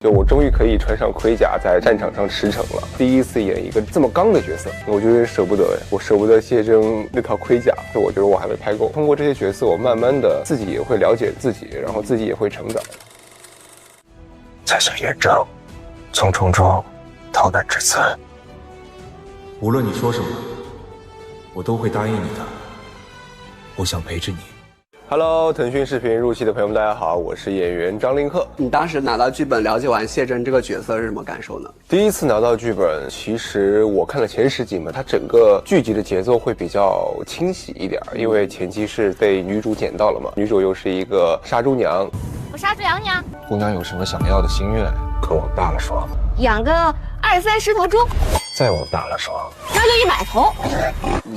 就我终于可以穿上盔甲在战场上驰骋了，第一次演一个这么刚的角色，我觉得舍不得，我舍不得谢峥那套盔甲，我觉得我还没拍够。通过这些角色，我慢慢的自己也会了解自己，然后自己也会成长。在下严正，从重中逃难至此。无论你说什么，我都会答应你的。我想陪着你。Hello， 腾讯视频入戏的朋友们，大家好，我是演员张凌赫。你当时拿到剧本，了解完谢峥这个角色是什么感受呢？第一次拿到剧本，其实我看了前10集嘛，它整个剧集的节奏会比较清晰一点，因为前期是被女主捡到了嘛，女主又是一个杀猪娘。我杀猪娘娘。姑娘有什么想要的心愿？可往大了说，养个20-30头猪。再往大了说，那就100头。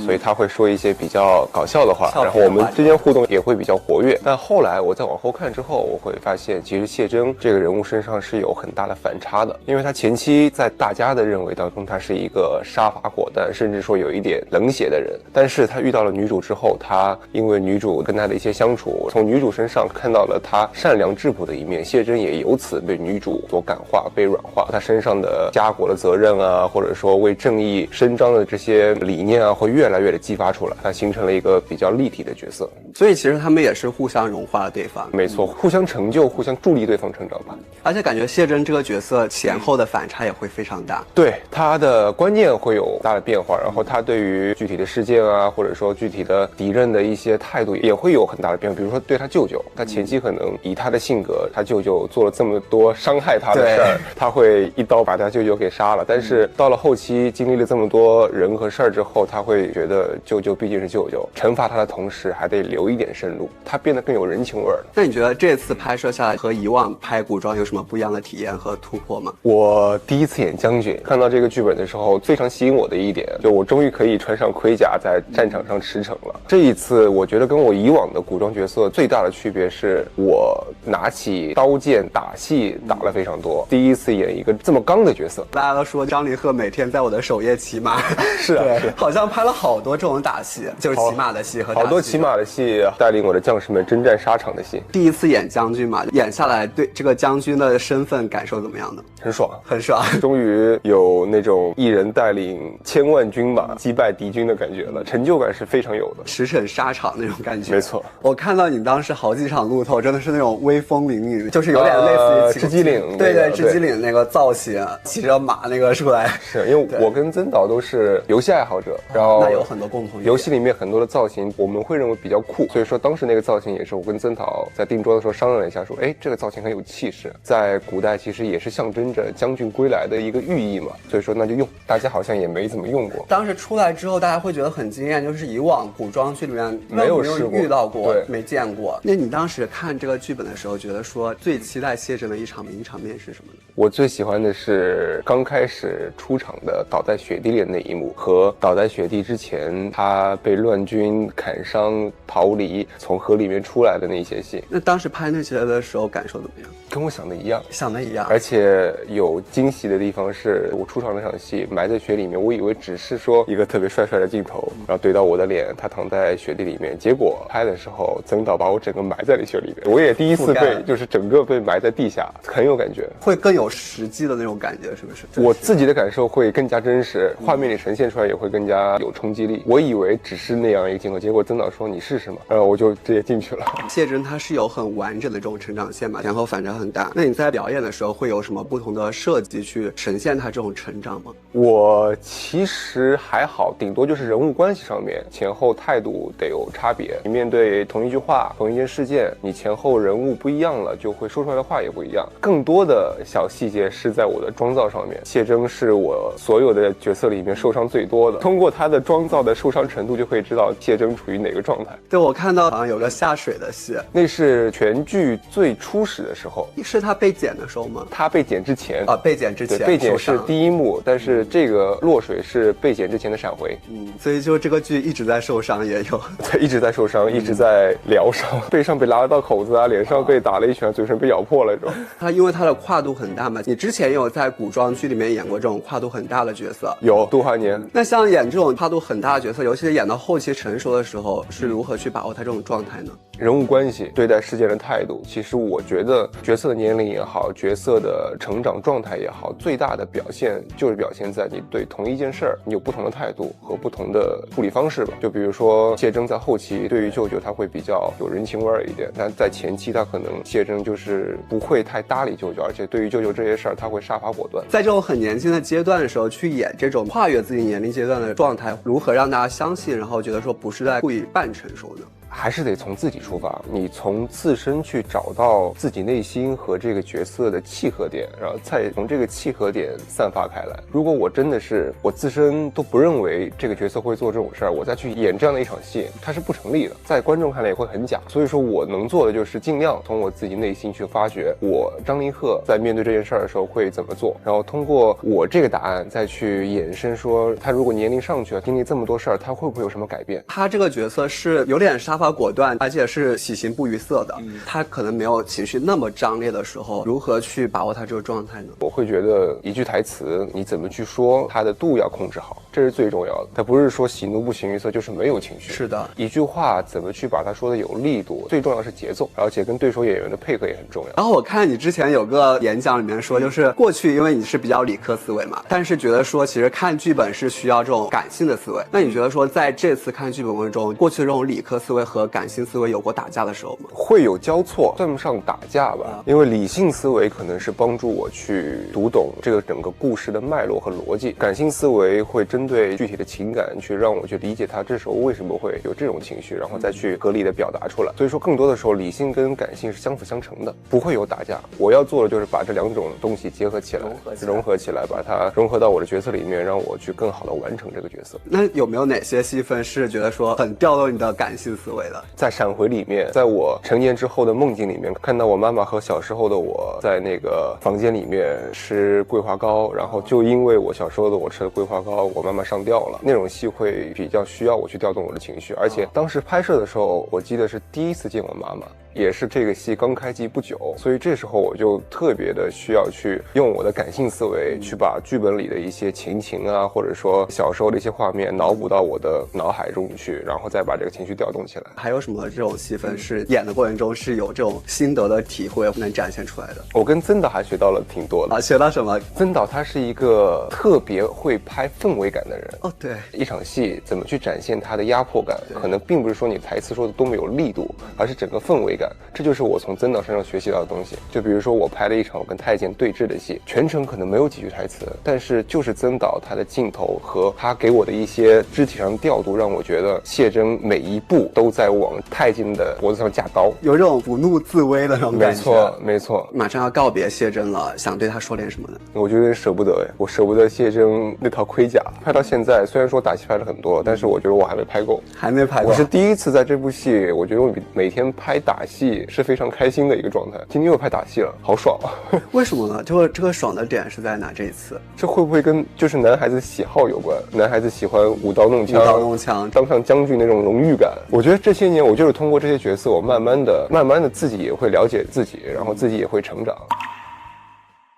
所以他会说一些比较搞笑的话，然后我们之间互动也会比较活跃。但后来我再往后看之后，我会发现其实谢峥这个人物身上是有很大的反差的，因为他前期在大家的认为当中，他是一个杀伐果断，甚至说有一点冷血的人。但是他遇到了女主之后，他因为女主跟他的一些相处，从女主身上看到了他善良质朴的一面，谢峥也由此被女主所感化，被软化。他身上的家国的责任啊，或者说为正义伸张的这些理念啊，会越来越的激发出来，它形成了一个比较立体的角色。所以其实他们也是互相融化了对方。没错，互相成就，互相助力对方成长吧。而且感觉谢峥这个角色前后的反差也会非常大。对，他的观念会有大的变化，然后他对于具体的事件啊，或者说具体的敌人的一些态度也会有很大的变化。比如说对他舅舅，他前期可能以他的性格，他舅舅做了这么多伤害他的事儿，他会一刀把他舅舅给杀了。但是到了后期，经历了这么多人和事儿之后，他会觉得舅舅毕竟是舅舅，惩罚他的同时还得留一点生路，他变得更有人情味了。那你觉得这次拍摄下来和以往拍古装有什么不一样的体验和突破吗？我第一次演将军，看到这个剧本的时候，非常吸引我的一点，就我终于可以穿上盔甲在战场上驰骋了。这一次，我觉得跟我以往的古装角色最大的区别是，我拿起刀剑打戏打了非常多，第一次演一个这么刚的角色。大家都说张凌赫每天在我的首页骑马，是啊，对，好像拍了好多这种打戏，就是骑马的戏和打戏好多骑马的戏，带领我的将士们征战沙场的戏。第一次演将军嘛，演下来对这个将军的身份感受怎么样呢？很爽，很爽，终于有那种一人带领1000万军马击败敌军的感觉了，成就感是非常有的，驰骋沙场那种感觉。没错，我看到你当时好几场路透，真的是那种威风凛凛，就是有点类似于吃鸡岭，对对，吃鸡岭那个造型，骑着马那个出来。是因为我跟曾导都是游戏爱好者，然后那有很多共同点。游戏里面很多的造型我们会认为比较酷，所以说当时那个造型也是我跟曾导在定妆的时候商量了一下，说哎，这个造型很有气势，在古代其实也是象征着将军归来的一个寓意嘛，所以说那就用，大家好像也没怎么用过。当时出来之后，大家会觉得很惊艳，就是以往古装剧里面没有试过遇到过，对，没见过。那你当时看这个剧本的时候，觉得说最期待谢峥的一场名场面是什么呢？我最喜欢的是刚开始出场的倒在雪地里的那一幕，和倒在雪地之前他被乱军砍伤逃离从河里面出来的那些戏。那当时拍那些的时候感受怎么样？跟我想的一样，想的一样。而且有惊喜的地方是，我出场那场戏埋在雪里面，我以为只是说一个特别帅帅的镜头，然后对到我的脸，他躺在雪地里面，结果拍的时候曾导把我整个埋在了雪里面，我也第一次被就是整个被埋在地下，很有感觉，会更有实际的那种感觉，是不是？我自己的感受会更加真实，画面里呈现出来也会更加有冲击力。我以为只是那样一个镜头，结果曾导说你试试嘛，然后我就直接进去了。谢峥他是有很完整的这种成长线嘛，前后反差很大。那你在表演的时候会有什么不同的设计去呈现他这种成长吗？我其实还好，顶多就是人物关系上面前后态度得有差别。你面对同一句话、同一件事件，你前后人物不一样了，就会说出来的话也不一样。更多的小细节是在我的妆造上面。谢峥是我所有的角色里面受伤最多的，通过他的妆造的受伤程度就可以知道谢峥处于哪个状态。对，我看到好像有个下水的戏，那是全剧最初始的时候。是他被剪的时候吗？他被剪之前啊，被剪之前，对，被剪是第一幕，但是这个落水是被剪之前的闪回。所以就这个剧一直在受伤，也有对，一直在受伤，一直在疗伤，背上被拉了道口子啊，脸上被打了一拳，嘴唇被咬破了这种。他因为他的跨度很大嘛，你之前也有在古装剧里面演过这种跨度很大的角色。有杜华年。那像演这种跨度很大的角色，尤其是演到后期成熟的时候，是如何去把握他这种状态呢？人物关系、对待事件的态度，其实我觉得角色的年龄也好，角色的成长状态也好，最大的表现就是表现在你对同一件事儿，你有不同的态度和不同的处理方式吧。就比如说谢峥在后期对于舅舅他会比较有人情味儿一点，但在前期他可能谢峥就是不会太搭理舅舅，而且对于舅舅这些事儿他会杀伐果断。在这种很年轻的阶段的时候去演这种跨越自己年龄阶段的状态，如何让大家相信，然后觉得说不是在故意扮成熟呢？还是得从自己出发，你从自身去找到自己内心和这个角色的契合点，然后再从这个契合点散发开来。如果我真的是我自身都不认为这个角色会做这种事儿，我再去演这样的一场戏，它是不成立的，在观众看来也会很假。所以说我能做的就是尽量从我自己内心去发掘，我张凌赫在面对这件事儿的时候会怎么做，然后通过我这个答案再去衍生说，他如果年龄上去了，经历这么多事儿，他会不会有什么改变？他这个角色是有点杀伐果断，而且是喜形不于色的。他可能没有情绪那么张烈的时候，如何去把握他这个状态呢？我会觉得一句台词你怎么去说，它的度要控制好，这是最重要的。它不是说喜怒不形于色就是没有情绪，是的，一句话怎么去把它说的有力度，最重要的是节奏，而且跟对手演员的配合也很重要。然后我看你之前有个演讲里面说，就是过去因为你是比较理科思维嘛，但是觉得说其实看剧本是需要这种感性的思维。那你觉得说在这次看剧本过程中，过去的这种理科思维和感性思维有过打架的时候吗？会有交错，算不上打架吧，因为理性思维可能是帮助我去读懂这个整个故事的脉络和逻辑，感性思维会针对具体的情感去让我去理解他这时候为什么会有这种情绪，然后再去合理的表达出来。所以说更多的时候理性跟感性是相辅相成的，不会有打架。我要做的就是把这两种东西结合起来，融合起来，把它融合到我的角色里面，让我去更好的完成这个角色。那有没有哪些戏份是觉得说很调动你的感性思维的？在闪回里面，在我成年之后的梦境里面，看到我妈妈和小时候的我在那个房间里面吃桂花糕，然后就因为我小时候的我吃了桂花糕，我妈妈上吊了。那种戏会比较需要我去调动我的情绪，而且当时拍摄的时候，我记得是第一次见我妈妈，也是这个戏刚开机不久，所以这时候我就特别的需要去用我的感性思维去把剧本里的一些情啊，或者说小时候的一些画面脑补到我的脑海中去，然后再把这个情绪调动起来。还有什么这种戏份是演的过程中是有这种心得的体会能展现出来的？我跟曾导还学到了挺多的。学到什么？曾导他是一个特别会拍氛围感的人。哦，对，一场戏怎么去展现它的压迫感，可能并不是说你台词说的多么有力度，而是整个氛围感。这就是我从曾导身上学习到的东西。就比如说我拍了一场我跟太监对峙的戏，全程可能没有几句台词，但是就是曾导他的镜头和他给我的一些肢体上的调度，让我觉得谢峥每一步都在往太监的脖子上架刀，有这种不怒自威的那种感觉。没错，没错。马上要告别谢峥了，想对他说点什么呢？我觉得舍不得我舍不得谢峥那套盔甲，拍到现在虽然说打戏拍了很多，但是我觉得我还没拍够，还没拍够。我是第一次在这部戏，我觉得我每天拍打戏是非常开心的一个状态。今天又拍打戏了，好爽啊！为什么呢？就是这个爽的点是在哪？这一次这会不会跟就是男孩子喜好有关？男孩子喜欢舞刀弄枪，当上将军那种荣誉感。我觉得这些年我就是通过这些角色，我慢慢的自己也会了解自己，然后自己也会成长。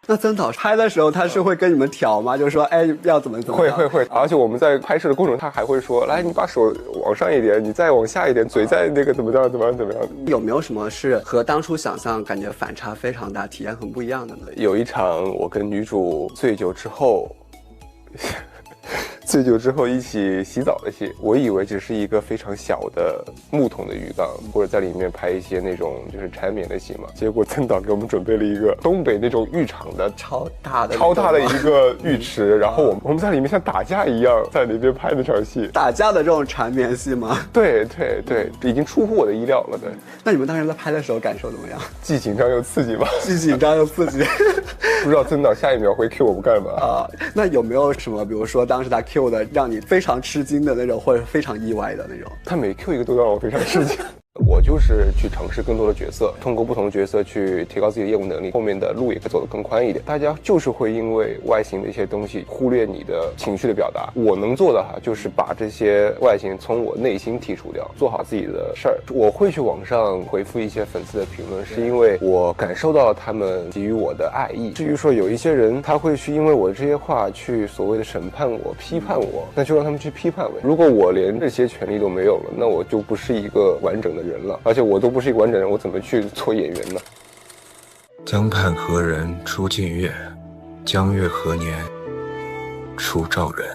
那曾导拍的时候他是会跟你们调吗？就是说哎要怎么会，而且我们在拍摄的过程中他还会说，来你把手往上一点，你再往下一点，嘴再那个怎么样。有没有什么是和当初想象感觉反差非常大，体验很不一样的呢？有一场我跟女主醉酒之后一起洗澡的戏，我以为只是一个非常小的木桶的浴缸，或者在里面拍一些那种就是缠绵的戏嘛。结果曾导给我们准备了一个东北那种浴场的超大的一个浴池，然后我们在里面像打架一样在里面拍那场戏。打架的这种缠绵戏吗？对，已经出乎我的意料了。对，那你们当时在拍的时候感受怎么样？既紧张又刺激吧。既紧张又刺激。不知道曾导下一秒会 Q 我们干嘛啊？那有没有什么，比如说当时他 Q 的让你非常吃惊的那种，或者非常意外的那种？他每 Q 一个都让我非常吃惊。我就是去尝试更多的角色，通过不同的角色去提高自己的业务能力，后面的路也可以走得更宽一点。大家就是会因为外形的一些东西忽略你的情绪的表达。我能做的就是把这些外形从我内心剔除掉，做好自己的事儿。我会去网上回复一些粉丝的评论，是因为我感受到了他们给予我的爱意。至于说有一些人他会去因为我的这些话去所谓的审判我、批判我，那就让他们去批判我。如果我连这些权利都没有了，那我就不是一个完整的人了，而且我都不是一个完整人，我怎么去做演员呢？江畔何人出尽月，江月何年出照人。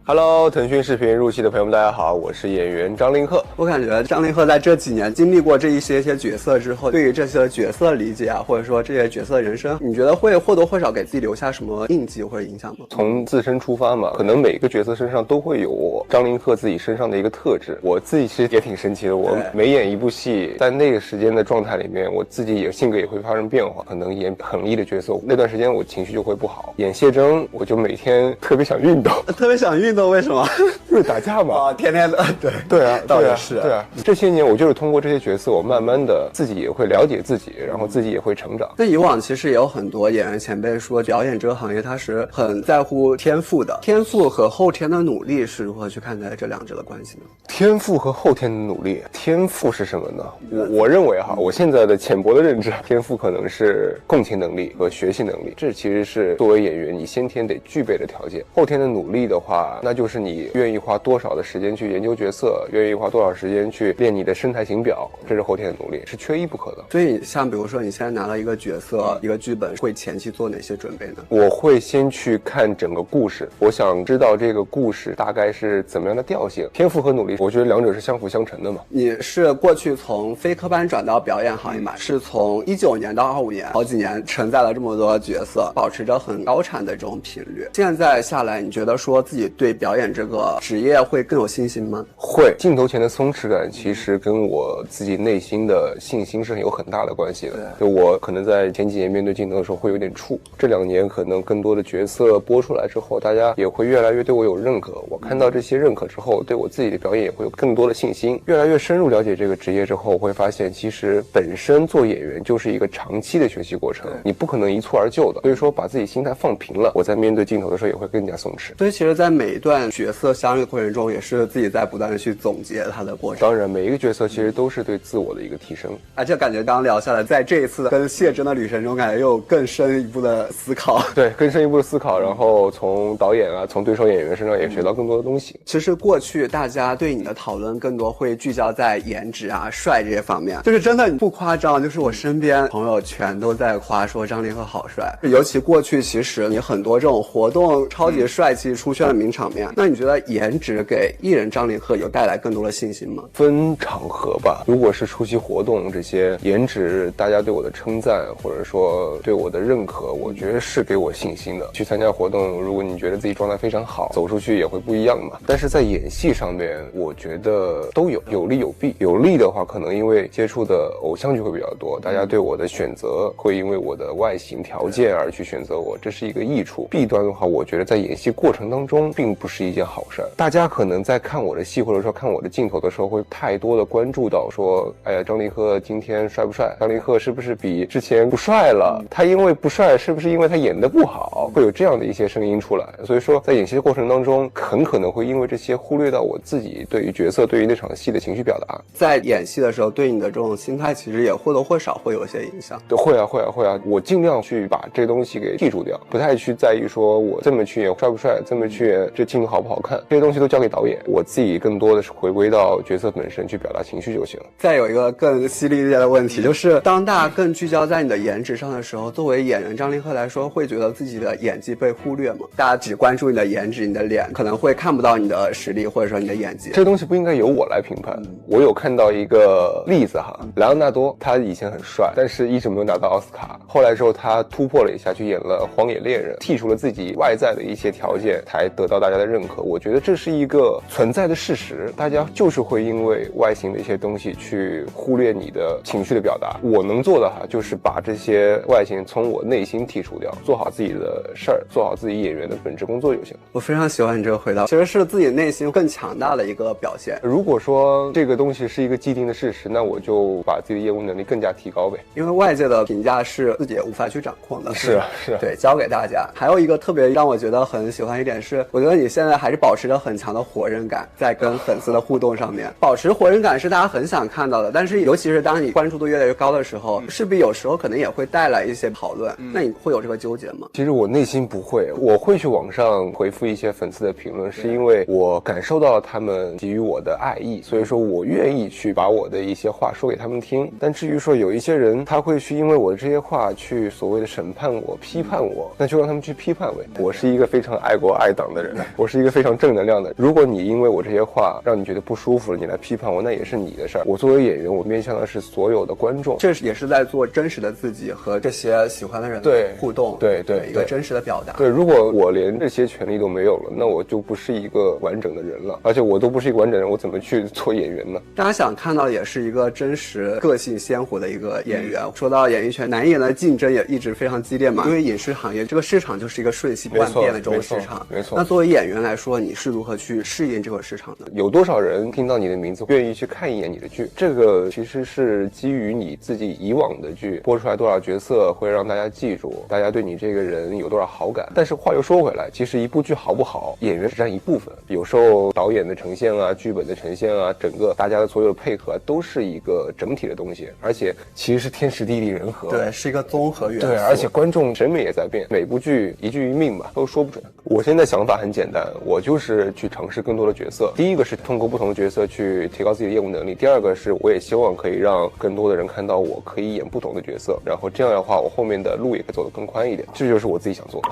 Hello， 腾讯视频入戏的朋友们，大家好，我是演员张凌赫。我感觉张凌赫在这几年经历过这一些角色之后，对于这些角色的理解或者说这些角色的人生，你觉得会或多或少给自己留下什么印记或者影响吗？从自身出发嘛，可能每个角色身上都会有我张凌赫自己身上的一个特质。我自己其实也挺神奇的，我每演一部戏，在那个时间的状态里面，我自己性格也会发生变化。可能演狠厉的角色，那段时间我情绪就会不好；演谢峥，我就每天特别想运动，特别想运动，为什么？就是打架嘛，天天的，对啊，倒也是，对啊。这些年我就是通过这些角色，我慢慢的自己也会了解自己，然后自己也会成长。那以往其实也有很多演员前辈说，表演这个行业它是很在乎天赋的，天赋和后天的努力是如何去看待这两者的关系呢？天赋和后天的努力，天赋是什么呢？我认为我现在的浅薄的认知，天赋可能是共情能力和学习能力，这其实是作为演员你先天得具备的条件。后天的努力的话，那就是你愿意花多少的时间去研究角色，愿意花多少时间去练你的身材形表，这是后天的努力，是缺一不可的。所以像比如说你现在拿了一个角色，一个剧本，会前期做哪些准备呢？我会先去看整个故事，我想知道这个故事大概是怎么样的调性。天赋和努力，我觉得两者是相辅相成的嘛。你是过去从非科班转到表演行业嘛？是从19年到25年，好几年承载了这么多角色，保持着很高产的这种频率。现在下来，你觉得说自己对表演这个职业会更有信心吗？会。镜头前的松弛感其实跟我自己内心的信心是有很大的关系的。就我可能在前几年面对镜头的时候会有点怵，这2年可能更多的角色播出来之后，大家也会越来越对我有认可。我看到这些认可之后，对我自己的表演也会有更多的信心。越来越深入了解这个职业之后，我会发现其实本身做演员就是一个长期的学习过程，你不可能一蹴而就的。所以说把自己心态放平了，我在面对镜头的时候也会更加松弛。所以其实在每一段角色相遇的过程中，也是自己在不断的去总结它的过程。当然每一个角色其实都是对自我的一个提升。而且感觉刚聊下来，在这一次跟谢峥的旅程中，感觉又有更深一步的思考。对，更深一步的思考，然后从导演从对手演员身上也学到更多的东西。其实过去大家对你的讨论更多会聚焦在颜值帅这些方面，就是真的不夸张，就是我身边朋友全都在夸说张凌赫好帅。尤其过去其实你很多这种活动超级帅气出现的名场面，那你觉得颜值给艺人张凌赫有带来更多的信心吗？分场合吧，如果是出席活动，这些颜值大家对我的称赞或者说对我的认可，我觉得是给我信心的。去参加活动，如果你觉得自己状态非常好，走出去也会不一样嘛。但是在演戏上面，我觉得都有利有弊。有利的话，可能因为接触的偶像剧会比较多，大家对我的选择会因为我的外形条件而去选择我，这是一个益处。弊端的话，我觉得在演戏过程当中并不是一件好事。大家可能在看我的戏或者说看我的镜头的时候，会太多的关注到说，哎呀，张凌赫今天帅不帅？张凌赫是不是比之前不帅了？他因为不帅，是不是因为他演得不好？会有这样的一些声音出来。所以说在演戏的过程当中，很可能会因为这些忽略到我自己对于角色对于那场戏的情绪表达。在演戏的时候，对你的这种心态其实也或多或少会有一些影响。对，会啊，我尽量去把这东西给记住掉，不太去在意说我这么去演帅不帅，这么去演这镜头好不好看，这些东西都交给导演，我自己更多的是回归到角色本身去表达情绪就行了。再有一个更犀利一点的问题，就是当大家更聚焦在你的颜值上的时候，作为演员张凌赫来说，会觉得自己的演技被忽略吗？大家只关注你的颜值，你的脸，可能会看不到你的实力或者说你的演技。这东西不应该由我来评判。我有看到一个例子莱昂纳多，他以前很帅，但是一直没有拿到奥斯卡。后来之后他突破了一下，去演了《荒野猎人》，剔除了自己外在的一些条件，才得到大家家的认可。我觉得这是一个存在的事实，大家就是会因为外形的一些东西去忽略你的情绪的表达。我能做的就是把这些外形从我内心剔除掉，做好自己的事儿，做好自己演员的本职工作就行。我非常喜欢你这个回答，其实是自己内心更强大的一个表现。如果说这个东西是一个既定的事实，那我就把自己的业务能力更加提高呗。因为外界的评价是自己也无法去掌控的，是啊，对，交给大家。还有一个特别让我觉得很喜欢一点是，我觉得你现在还是保持着很强的火刃感，在跟粉丝的互动上面，保持火刃感是大家很想看到的。但是尤其是当你关注度越来越高的时候，势必有时候可能也会带来一些讨论。那你会有这个纠结吗？其实我内心不会，我会去网上回复一些粉丝的评论，是因为我感受到了他们给予我的爱意，所以说我愿意去把我的一些话说给他们听。但至于说有一些人他会去因为我的这些话去所谓的审判我、批判我，那就让他们去批判呗。我是一个非常爱国爱党的人，我是一个非常正能量的人。如果你因为我这些话让你觉得不舒服了，你来批判我，那也是你的事儿。我作为演员，我面向的是所有的观众，这也是在做真实的自己和这些喜欢的人的互动，对一个真实的表达。对，如果我连这些权利都没有了，那我就不是一个完整的人了。而且我都不是一个完整人，我怎么去做演员呢？大家想看到的也是一个真实、个性鲜活的一个演员。说到演艺圈，男艺人的竞争也一直非常激烈嘛，因为影视行业这个市场就是一个瞬息万变的这种市场。没错。那作为演员来说，你是如何去适应这个市场的？有多少人听到你的名字愿意去看一眼你的剧？这个其实是基于你自己以往的剧播出来多少角色会让大家记住，大家对你这个人有多少好感。但是话又说回来，其实一部剧好不好，演员只占一部分，有时候导演的呈现啊、剧本的呈现啊，整个大家的所有的配合都是一个整体的东西，而且其实是天时地利人和。对，是一个综合元素。对，而且观众审美也在变，每部剧一剧一命吧，都说不准。我现在想法很简单，我就是去尝试更多的角色。第一个是通过不同的角色去提高自己的业务能力，第二个是我也希望可以让更多的人看到我可以演不同的角色，然后这样的话我后面的路也可以走得更宽一点，这就是我自己想做的。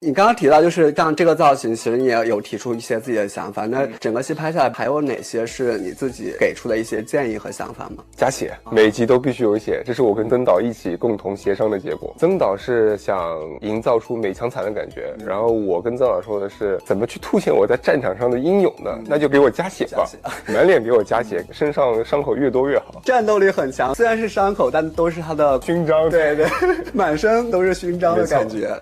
你刚刚提到就是像这个造型，其实你也有提出一些自己的想法。那整个戏拍下来，还有哪些是你自己给出的一些建议和想法吗？加血，每集都必须有血，这是我跟曾导一起共同协商的结果。曾导是想营造出美强惨的感觉，然后我跟曾导说的是怎么去凸显我在战场上的英勇呢？那就给我加血吧，满脸给我加血，身上伤口越多越好。战斗力很强，虽然是伤口，但都是他的勋章。对对，满身都是勋章的感觉。